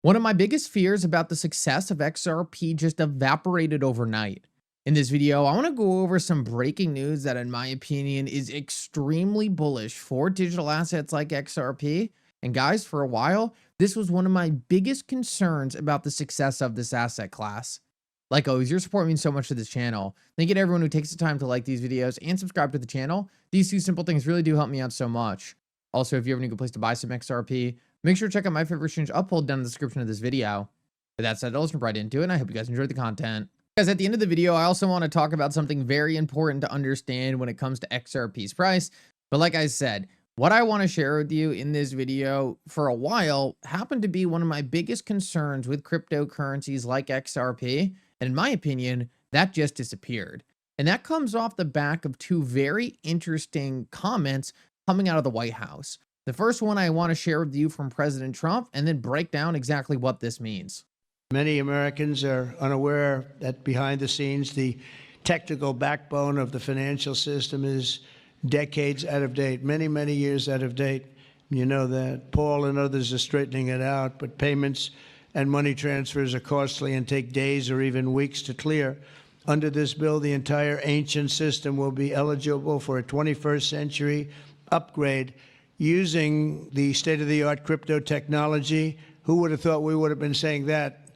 One of my biggest fears about the success of XRP just evaporated overnight. In this video, I want to go over some breaking news that, in my opinion, is extremely bullish for digital assets like XRP. And guys, for a while, this was one of my biggest concerns about the success of this asset class. Like always, your support means so much to this channel. Thank you to everyone who takes the time to like these videos and subscribe to the channel. These two simple things really do help me out so much. Also, if you have any good place to buy some XRP, make sure to check out my favorite exchange uphold down in the description of this video. With that said, let's jump right into it, and I hope you guys enjoyed the content. Guys, at the end of the video, I also want to talk about something very important to understand when it comes to XRP's price. But like I said, what I want to share with you in this video for a while happened to be one of my biggest concerns with cryptocurrencies like XRP. And in my opinion, that just disappeared. And that comes off the back of two very interesting comments coming out of the White House. The first one I want to share with you from President Trump, and then break down exactly what this means. Many Americans are unaware that behind the scenes, the technical backbone of the financial system is decades out of date, many, many years out of date. You know that. Paul and others are straightening it out, but payments and money transfers are costly and take days or even weeks to clear. Under this bill, the entire ancient system will be eligible for a 21st century upgrade using the state-of-the-art crypto technology. Who would have thought we would have been saying that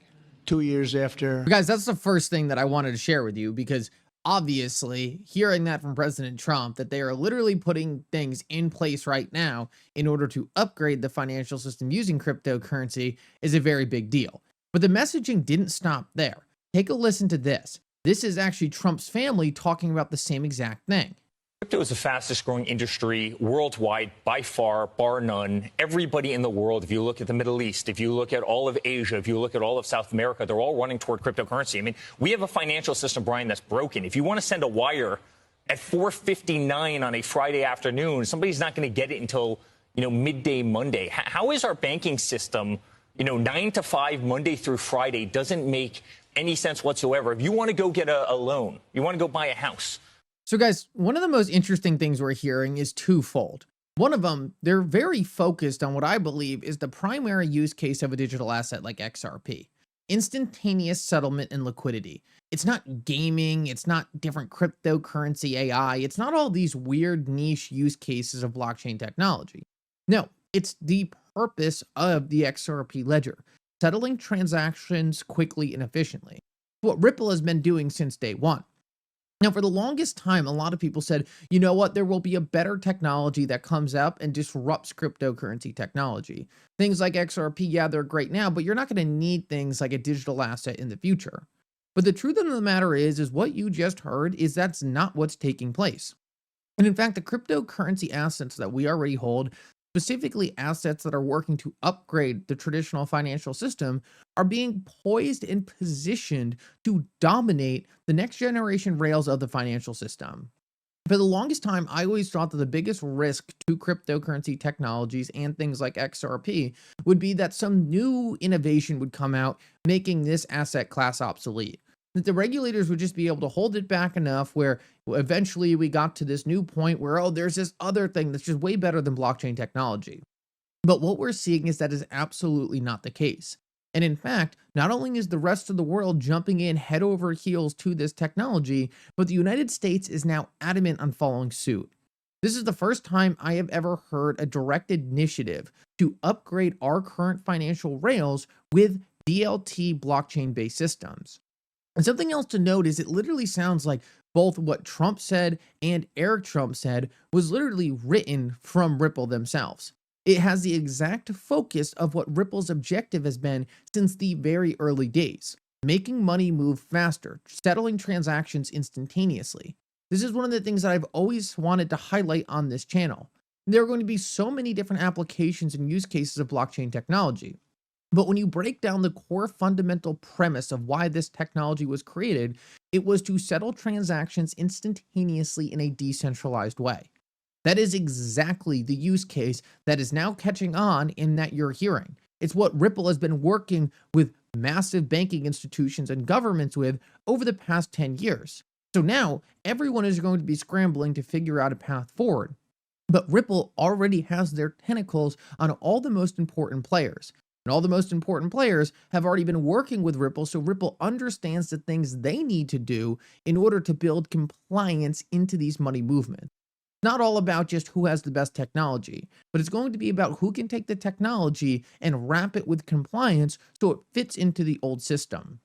2 years after? Guys, that's the first thing that I wanted to share with you, because obviously hearing that from President Trump, that they are literally putting things in place right now in order to upgrade the financial system using cryptocurrency is a very big deal. But the messaging didn't stop there. Take a listen to this. This is actually Trump's family talking about the same exact thing. Crypto is the fastest growing industry worldwide by far, bar none. Everybody in the world, if you look at the Middle East, if you look at all of Asia, if you look at all of South America, they're all running toward cryptocurrency. I mean, we have a financial system, Brian, that's broken. If you want to send a wire at 4:59 on a Friday afternoon, somebody's not going to get it until, midday Monday. How is our banking system, 9 to 5, Monday through Friday, doesn't make any sense whatsoever. If you want to go get a loan, you want to go buy a house. So guys, one of the most interesting things we're hearing is twofold. One of them, they're very focused on what I believe is the primary use case of a digital asset like XRP. Instantaneous settlement and liquidity. It's not gaming, it's not different cryptocurrency AI, it's not all these weird niche use cases of blockchain technology. No, it's the purpose of the XRP ledger, settling transactions quickly and efficiently. What Ripple has been doing since day one. Now, for the longest time, a lot of people said, you know what, there will be a better technology that comes up and disrupts cryptocurrency technology. Things like XRP, yeah, they're great now, but you're not going to need things like a digital asset in the future. But the truth of the matter is what you just heard is that's not what's taking place. And in fact, the cryptocurrency assets that we already hold, specifically assets that are working to upgrade the traditional financial system, are being poised and positioned to dominate the next generation rails of the financial system. For the longest time, I always thought that the biggest risk to cryptocurrency technologies and things like XRP would be that some new innovation would come out, making this asset class obsolete. That the regulators would just be able to hold it back enough where eventually we got to this new point where, oh, there's this other thing that's just way better than blockchain technology. But what we're seeing is that is absolutely not the case. And in fact, not only is the rest of the world jumping in head over heels to this technology, but the United States is now adamant on following suit. This is the first time I have ever heard a directed initiative to upgrade our current financial rails with DLT blockchain-based systems. And something else to note is it literally sounds like both what Trump said and Eric Trump said was literally written from Ripple themselves. It has the exact focus of what Ripple's objective has been since the very early days, making money move faster, settling transactions instantaneously. This is one of the things that I've always wanted to highlight on this channel. There are going to be so many different applications and use cases of blockchain technology. But when you break down the core fundamental premise of why this technology was created, it was to settle transactions instantaneously in a decentralized way. That is exactly the use case that is now catching on in that you're hearing. It's what Ripple has been working with massive banking institutions and governments with over the past 10 years. So now everyone is going to be scrambling to figure out a path forward. But Ripple already has their tentacles on all the most important players. And all the most important players have already been working with Ripple, so Ripple understands the things they need to do in order to build compliance into these money movements. Not all about just who has the best technology, but it's going to be about who can take the technology and wrap it with compliance so it fits into the old system.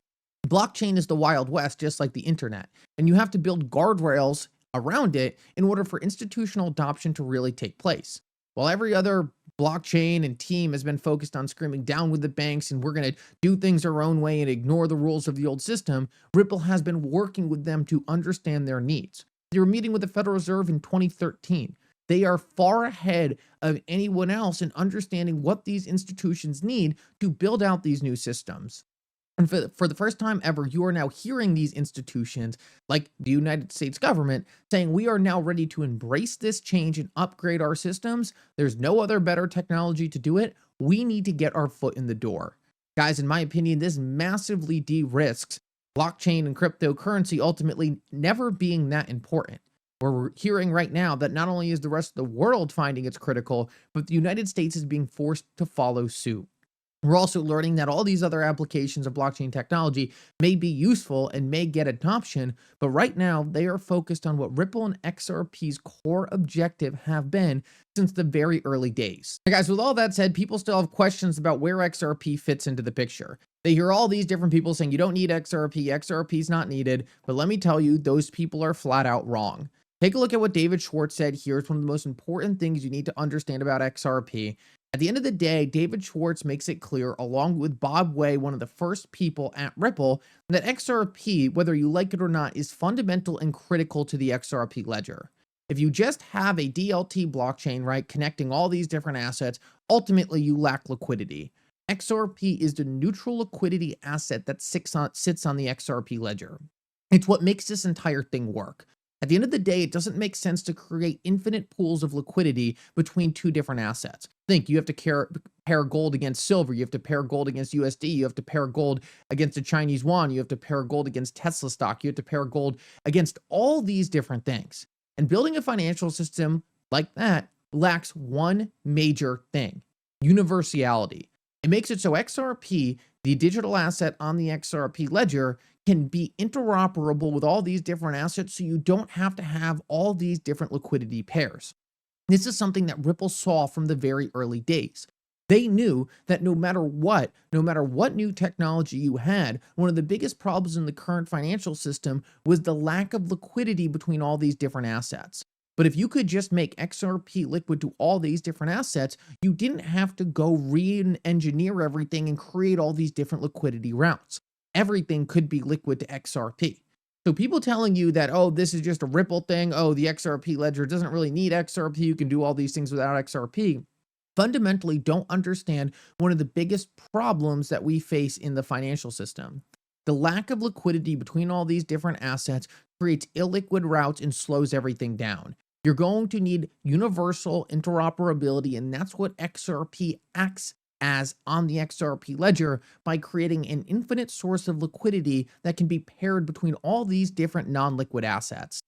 Blockchain is the Wild West, just like the internet, and you have to build guardrails around it in order for institutional adoption to really take place. While every other blockchain and team has been focused on screaming down with the banks and we're going to do things our own way and ignore the rules of the old system, Ripple has been working with them to understand their needs. They were meeting with the Federal Reserve in 2013. They are far ahead of anyone else in understanding what these institutions need to build out these new systems. And for the first time ever, you are now hearing these institutions, like the United States government, saying we are now ready to embrace this change and upgrade our systems. There's no other better technology to do it. We need to get our foot in the door. Guys, in my opinion, this massively de-risks blockchain and cryptocurrency ultimately never being that important. We're hearing right now that not only is the rest of the world finding it's critical, but the United States is being forced to follow suit. We're also learning that all these other applications of blockchain technology may be useful and may get adoption, but right now they are focused on what Ripple and XRP's core objective have been since the very early days. Now guys, with all that said, people still have questions about where XRP fits into the picture. They hear all these different people saying you don't need XRP, XRP is not needed, but let me tell you, those people are flat out wrong. Take a look at what David Schwartz said here. It's one of the most important things you need to understand about XRP. At the end of the day, David Schwartz makes it clear, along with Bob Way, one of the first people at Ripple, that XRP, whether you like it or not, is fundamental and critical to the XRP ledger. If you just have a DLT blockchain, right, connecting all these different assets, ultimately you lack liquidity. XRP is the neutral liquidity asset that sits on the XRP ledger. It's what makes this entire thing work. At the end of the day, it doesn't make sense to create infinite pools of liquidity between two different assets. Think, you have to pair gold against silver, you have to pair gold against USD, you have to pair gold against the Chinese yuan, you have to pair gold against Tesla stock, you have to pair gold against all these different things. And building a financial system like that lacks one major thing: universality. It makes it so XRP, the digital asset on the XRP ledger, can be interoperable with all these different assets, so you don't have to have all these different liquidity pairs. This is something that Ripple saw from the very early days. They knew that no matter what new technology you had, one of the biggest problems in the current financial system was the lack of liquidity between all these different assets. But if you could just make XRP liquid to all these different assets, you didn't have to go re-engineer everything and create all these different liquidity routes. Everything could be liquid to XRP. So people telling you that, oh, this is just a Ripple thing, oh, the XRP ledger doesn't really need XRP, you can do all these things without XRP, fundamentally don't understand one of the biggest problems that we face in the financial system. The lack of liquidity between all these different assets creates illiquid routes and slows everything down. You're going to need universal interoperability, and that's what XRP acts as on the XRP ledger, by creating an infinite source of liquidity that can be paired between all these different non-liquid assets.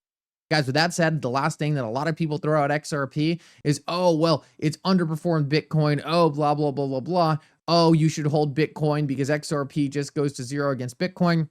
Guys, with that said, the last thing that a lot of people throw out XRP is, oh, well, it's underperformed Bitcoin, oh, blah, blah, blah, blah, blah. Oh, you should hold Bitcoin because XRP just goes to zero against Bitcoin.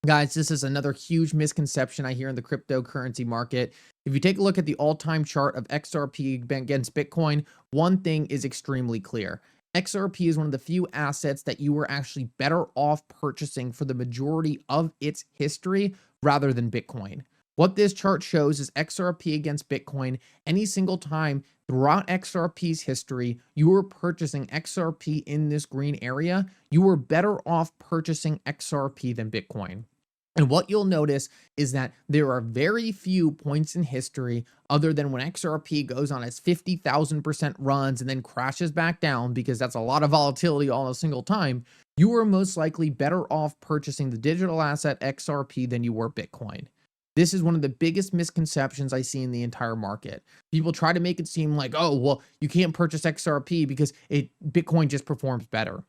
Guys, this is another huge misconception I hear in the cryptocurrency market. If you take a look at the all-time chart of XRP against Bitcoin, one thing is extremely clear. XRP is one of the few assets that you were actually better off purchasing for the majority of its history rather than Bitcoin. What this chart shows is XRP against Bitcoin. Any single time throughout XRP's history, you were purchasing XRP in this green area, you were better off purchasing XRP than Bitcoin. And what you'll notice is that there are very few points in history, other than when XRP goes on its 50,000% runs and then crashes back down, because that's a lot of volatility all in a single time, you are most likely better off purchasing the digital asset XRP than you were Bitcoin. This is one of the biggest misconceptions I see in the entire market. People try to make it seem like, oh, well, you can't purchase XRP because Bitcoin just performs better.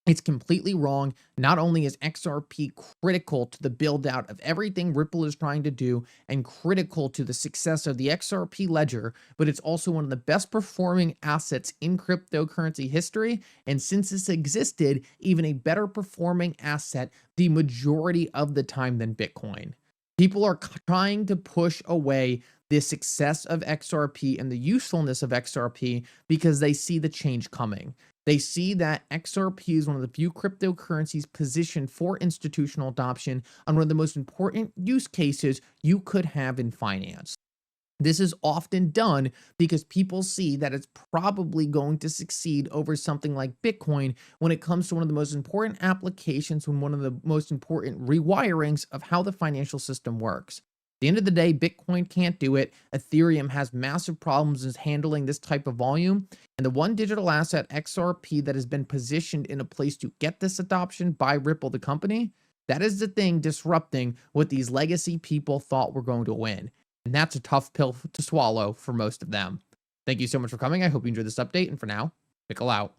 It's completely wrong. Not only is XRP critical to the build out of everything Ripple is trying to do and critical to the success of the XRP ledger, but it's also one of the best performing assets in cryptocurrency history. And since it's existed, even a better performing asset the majority of the time than Bitcoin. People are trying to push away the success of XRP and the usefulness of XRP because they see the change coming. They see that XRP is one of the few cryptocurrencies positioned for institutional adoption on one of the most important use cases you could have in finance. This is often done because people see that it's probably going to succeed over something like Bitcoin when it comes to one of the most important applications, when one of the most important rewirings of how the financial system works. At the end of the day, Bitcoin can't do it. Ethereum has massive problems in handling this type of volume. And the one digital asset, XRP, that has been positioned in a place to get this adoption by Ripple, the company, that is the thing disrupting what these legacy people thought were going to win. And that's a tough pill to swallow for most of them. Thank you so much for coming. I hope you enjoyed this update. And for now, Mickle out.